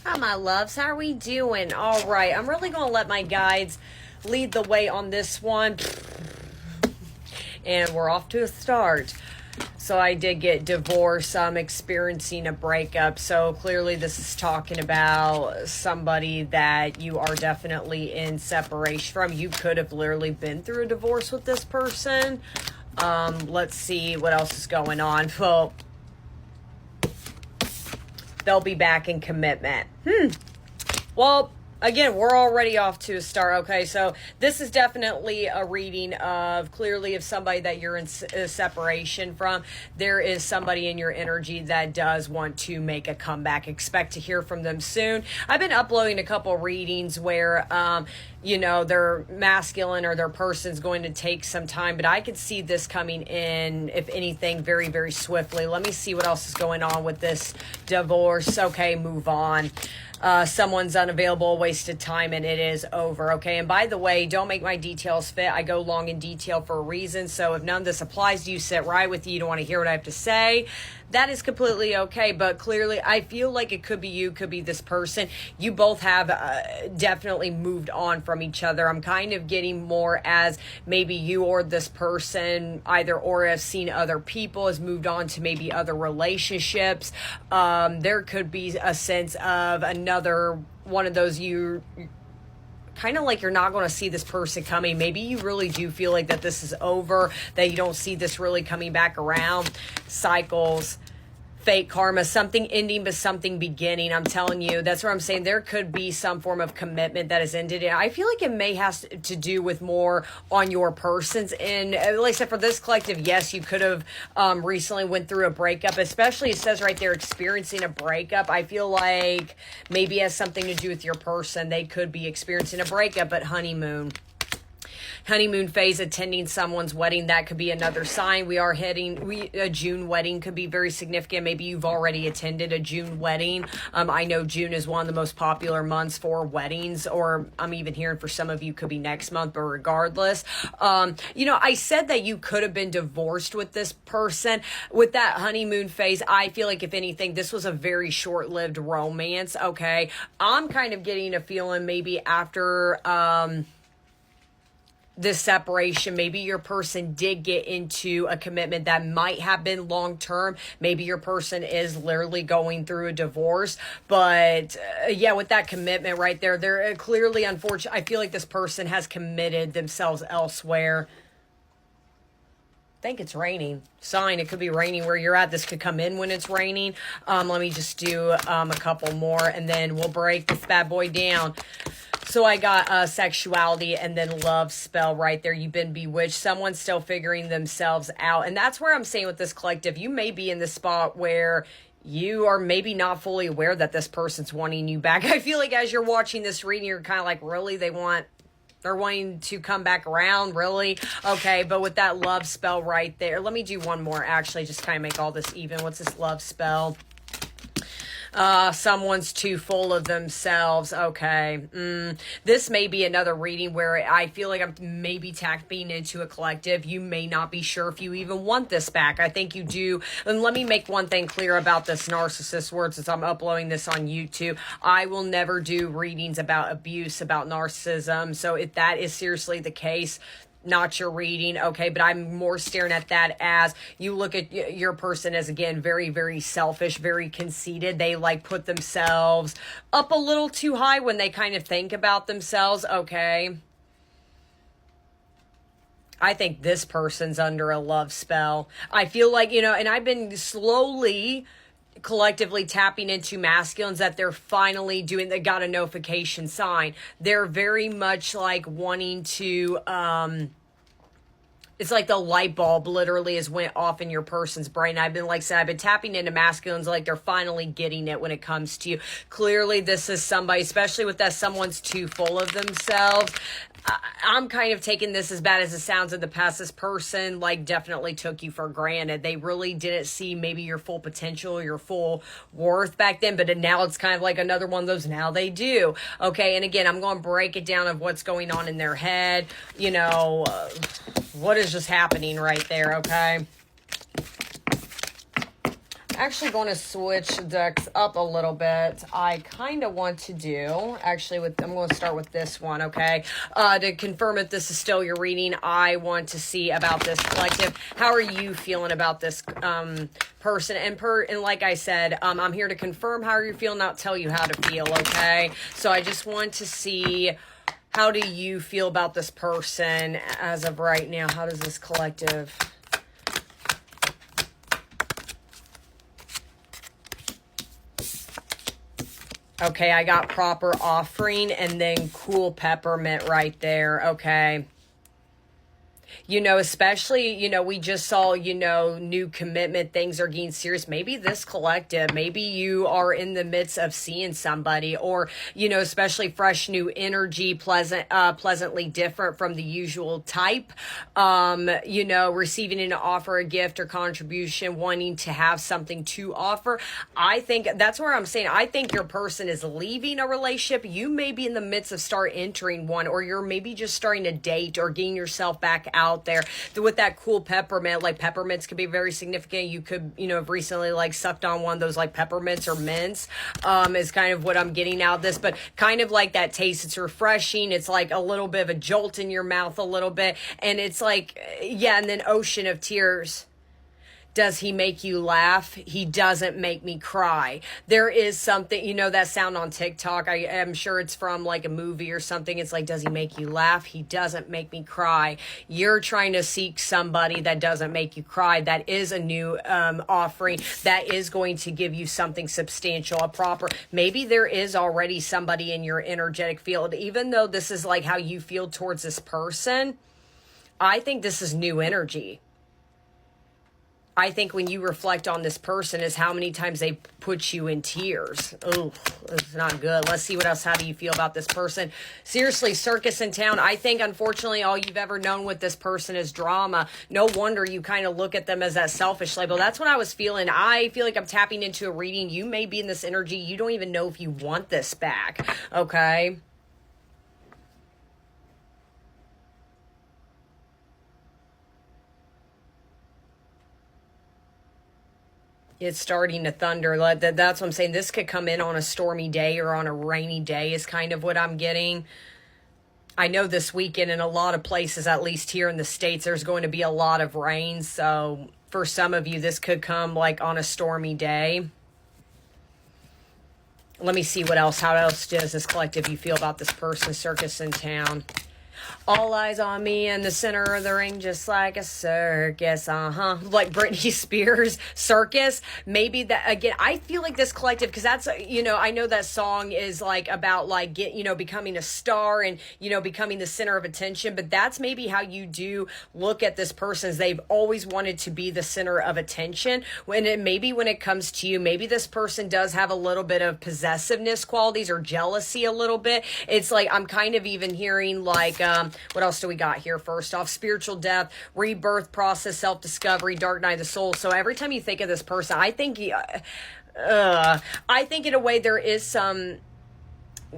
Hi, my loves. How are we doing? All right. I'm really going to let my guides lead the way on this one. And we're off to a start. So I did get divorced. I'm experiencing a breakup. So clearly this is talking about somebody that you are definitely in separation from. You could have literally been through a divorce with this person. Let's see what else is going on. Well, they'll be back in commitment. Well, again, we're already off to a start. Okay, so this is definitely a reading of clearly of somebody that you're in separation from. There is somebody in your energy that does want to make a comeback. Expect to hear from them soon. I've been uploading a couple readings where, their masculine or their person's going to take some time, but I could see this coming in, if anything, very, very swiftly. Let me see what else is going on with this divorce. Okay, move on. Someone's unavailable, wasted time, and it is over. Okay, and by the way, don't make my details fit. I go long in detail for a reason. So if none of this applies to you, sit right with you. You don't want to hear what I have to say. That is completely okay. But clearly, I feel like it could be you, could be this person. You both have definitely moved on from each other. I'm kind of getting more as maybe you or this person either or have seen other people, has moved on to maybe other relationships. There could be a sense of another one of those you kind of like you're not going to see this person coming. Maybe you really do feel like that this is over, that you don't see this really coming back around. Cycles, fate, karma, something ending but something beginning. I'm telling you, that's what I'm saying. There could be some form of commitment that has ended. And I feel like it may have to do with more on your person's end. Like I said, for this collective, yes, you could have recently went through a breakup, especially it says right there, experiencing a breakup. I feel like maybe it has something to do with your person. They could be experiencing a breakup, but honeymoon phase, attending someone's wedding, that could be another sign. A June wedding could be very significant. Maybe you've already attended a June wedding. I know June is one of the most popular months for weddings, or I'm even hearing for some of you could be next month, but regardless, I said that you could have been divorced with this person. With that honeymoon phase, I feel like if anything, this was a very short-lived romance. Okay, I'm kind of getting a feeling maybe after this separation, maybe your person did get into a commitment that might have been long-term. Maybe your person is literally going through a divorce. But with that commitment right there, they're clearly, unfortunately, I feel like this person has committed themselves elsewhere. I think it's raining. Sign, it could be raining where you're at. This could come in when it's raining. Let me just do a couple more and then we'll break this bad boy down. So I got sexuality and then love spell right there. You've been bewitched. Someone's still figuring themselves out. And that's where I'm saying with this collective, you may be in the spot where you are maybe not fully aware that this person's wanting you back. I feel like as you're watching this reading, you're kind of like, really? They're wanting to come back around, really? Okay, but with that love spell right there, let me do one more, actually, just kind of make all this even. What's this love spell? Someone's too full of themselves. Okay. This may be another reading where I feel like I'm maybe tapping into a collective. You may not be sure if you even want this back. I think you do. And let me make one thing clear about this narcissist word since I'm uploading this on YouTube. I will never do readings about abuse, about narcissism. So if that is seriously the case, not your reading, okay, but I'm more staring at that as you look at your person as, again, very, very selfish, very conceited. They like put themselves up a little too high when they kind of think about themselves, okay. I think this person's under a love spell. I feel like, and I've been slowly collectively tapping into masculines that they're finally doing, they got a notification sign. They're very much like wanting to, it's like the light bulb literally has went off in your person's brain. I've been tapping into masculines like they're finally getting it when it comes to you. Clearly this is somebody, especially with that someone's too full of themselves. I'm kind of taking this as bad as it sounds in the past. This person definitely took you for granted. They really didn't see maybe your full potential, your full worth back then, but now it's kind of like another one of those, now they do. Okay, and again, I'm going to break it down of what's going on in their head. What is just happening right there, okay? Actually going to switch decks up a little bit. I kind of want to do, actually, I'm going to start with this one, okay? To confirm if this is still your reading, I want to see about this collective. How are you feeling about this person? And like I said, I'm here to confirm how you're feeling, not tell you how to feel, okay? So I just want to see, how do you feel about this person as of right now? How does this collective... Okay, I got proper offering and then cool peppermint right there. Okay. You know, especially, you know, we just saw, you know, new commitment, things are getting serious. Maybe this collective, maybe you are in the midst of seeing somebody, or, you know, especially fresh new energy, pleasantly different from the usual type. You know, receiving an offer, a gift or contribution, wanting to have something to offer. I think that's where I'm saying, I think your person is leaving a relationship. You may be in the midst of entering one, or you're maybe just starting a date or getting yourself back out there with that cool peppermint. Like, peppermints could be very significant. You could, you know, have recently like sucked on one of those like peppermints or mints, is kind of what I'm getting out of this. But kind of like that taste, it's refreshing. It's like a little bit of a jolt in your mouth a little bit, and it's like, yeah. And then ocean of tears. Does he make you laugh? He doesn't make me cry. There is something, you know, that sound on TikTok. I am sure it's from like a movie or something. It's like, does he make you laugh? He doesn't make me cry. You're trying to seek somebody that doesn't make you cry. That is a new offering. That is going to give you something substantial, a proper, maybe there is already somebody in your energetic field. Even though this is like how you feel towards this person, I think this is new energy. I think when you reflect on this person is how many times they put you in tears. Oh, it's not good. Let's see what else. How do you feel about this person? Seriously, circus in town. I think, unfortunately, all you've ever known with this person is drama. No wonder you kind of look at them as that selfish label. That's what I was feeling. I feel like I'm tapping into a reading. You may be in this energy. You don't even know if you want this back. Okay? It's starting to thunder. That's what I'm saying. This could come in on a stormy day or on a rainy day is kind of what I'm getting. I know this weekend in a lot of places, at least here in the States, there's going to be a lot of rain. So for some of you, this could come like on a stormy day. Let me see what else. How else does this collective you feel about this person? Circus in town. All eyes on me in the center of the ring, just like a circus. Like Britney Spears, circus. Maybe that, again, I feel like this collective, because that's, you know, I know that song is like about like, becoming a star and, you know, becoming the center of attention. But that's maybe how you do look at this person, is they've always wanted to be the center of attention. When it comes to you, maybe this person does have a little bit of possessiveness qualities or jealousy a little bit. It's like, I'm kind of even hearing like, what else do we got here? First off, spiritual death, rebirth process, self-discovery, dark night of the soul. So every time you think of this person, I think in a way there is some,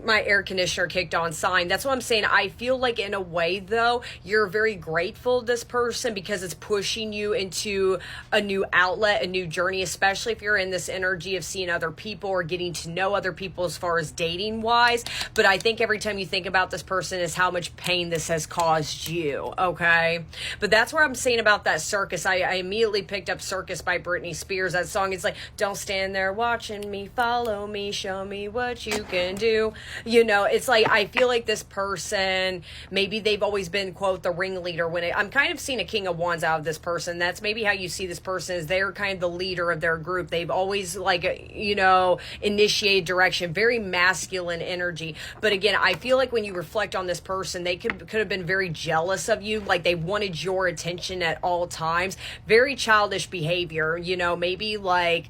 my air conditioner kicked on sign. That's what I'm saying. I feel like in a way, though, you're very grateful to this person because it's pushing you into a new outlet, a new journey, especially if you're in this energy of seeing other people or getting to know other people as far as dating wise. But I think every time you think about this person is how much pain this has caused you. Okay. But that's where I'm saying about that circus. I immediately picked up Circus by Britney Spears. That song is like, don't stand there watching me, follow me, show me what you can do. You know, it's like, I feel like this person, maybe they've always been, quote, the ringleader. I'm kind of seeing a King of Wands out of this person. That's maybe how you see this person, is they're kind of the leader of their group. They've always, like, you know, initiated direction, very masculine energy. But again, I feel like when you reflect on this person, they could have been very jealous of you. Like, they wanted your attention at all times. Very childish behavior, you know, maybe like,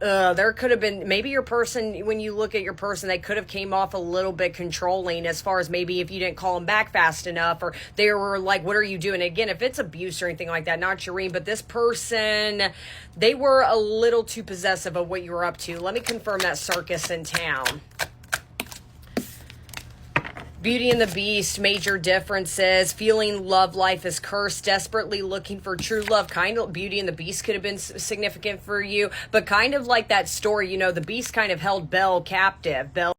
there could have been, maybe your person, when you look at your person, they could have came off a little bit controlling as far as maybe if you didn't call them back fast enough, or they were like, what are you doing? Again, if it's abuse or anything like that, not Shireen, but this person, they were a little too possessive of what you were up to. Let me confirm that circus in town. Beauty and the Beast, major differences, feeling love life is cursed, desperately looking for true love. Kind of Beauty and the Beast could have been significant for you, but kind of like that story, you know, the Beast kind of held Belle captive. Belle